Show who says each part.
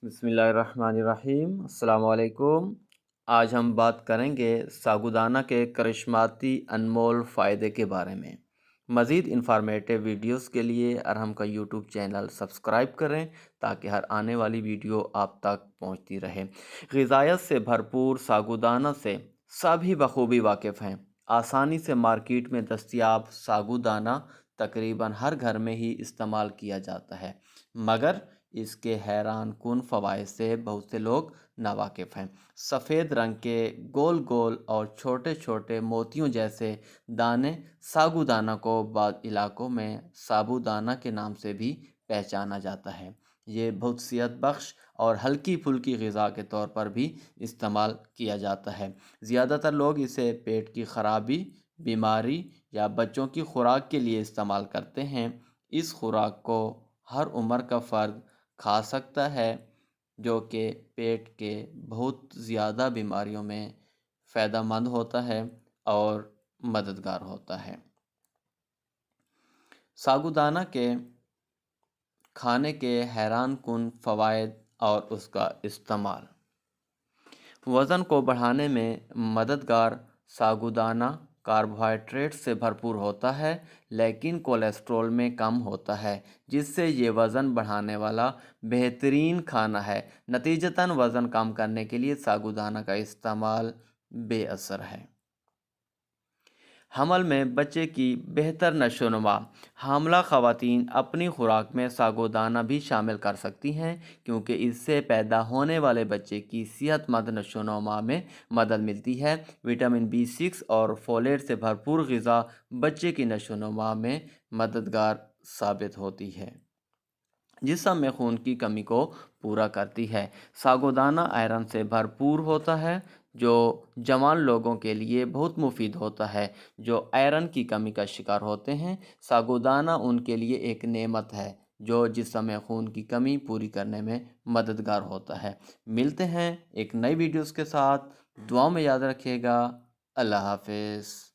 Speaker 1: بسم اللہ الرحمن الرحیم، السلام علیکم۔ آج ہم بات کریں گے ساگودانہ کے کرشماتی انمول فائدے کے بارے میں۔ مزید انفارمیٹیو ویڈیوز کے لیے ارحم کا یوٹیوب چینل سبسکرائب کریں تاکہ ہر آنے والی ویڈیو آپ تک پہنچتی رہے۔ غذائیت سے بھرپور ساگودانہ سے سبھی بخوبی واقف ہیں۔ آسانی سے مارکیٹ میں دستیاب ساگودانہ تقریباً ہر گھر میں ہی استعمال کیا جاتا ہے، مگر اس کے حیران کن فوائد سے بہت سے لوگ ناواقف ہیں۔ سفید رنگ کے گول گول اور چھوٹے چھوٹے موتیوں جیسے دانے ساگودانہ کو بعض علاقوں میں سابودانہ کے نام سے بھی پہچانا جاتا ہے۔ یہ بہت صحت بخش اور ہلکی پھلکی غذا کے طور پر بھی استعمال کیا جاتا ہے۔ زیادہ تر لوگ اسے پیٹ کی خرابی، بیماری یا بچوں کی خوراک کے لیے استعمال کرتے ہیں۔ اس خوراک کو ہر عمر کا فرد کھا سکتا ہے، جو کہ پیٹ کے بہت زیادہ بیماریوں میں فائدہ مند ہوتا ہے اور مددگار ہوتا ہے۔ ساگودانہ کے کھانے کے حیران کن فوائد اور اس کا استعمال۔ وزن کو بڑھانے میں مددگار ساگودانہ کاربوہائیڈریٹ سے بھرپور ہوتا ہے، لیکن کولیسٹرول میں کم ہوتا ہے، جس سے یہ وزن بڑھانے والا بہترین کھانا ہے۔ نتیجتاً وزن کم کرنے کے لیے ساگودانہ کا استعمال بے اثر ہے۔ حمل میں بچے کی بہتر نشو و نما۔ حاملہ خواتین اپنی خوراک میں ساگودانہ بھی شامل کر سکتی ہیں، کیونکہ اس سے پیدا ہونے والے بچے کی صحت مند نشو و نما میں مدد ملتی ہے۔ وٹامن B6 اور فولیٹ سے بھرپور غذا بچے کی نشو و نما میں مددگار ثابت ہوتی ہے، جسم میں خون کی کمی کو پورا کرتی ہے۔ ساگودانہ آئرن سے بھرپور ہوتا ہے، جو جوان لوگوں کے لیے بہت مفید ہوتا ہے جو آئرن کی کمی کا شکار ہوتے ہیں۔ ساگودانہ ان کے لیے ایک نعمت ہے جو جسم میں خون کی کمی پوری کرنے میں مددگار ہوتا ہے۔ ملتے ہیں ایک نئی ویڈیوز کے ساتھ، دعاؤں میں یاد رکھیے گا۔ اللہ حافظ۔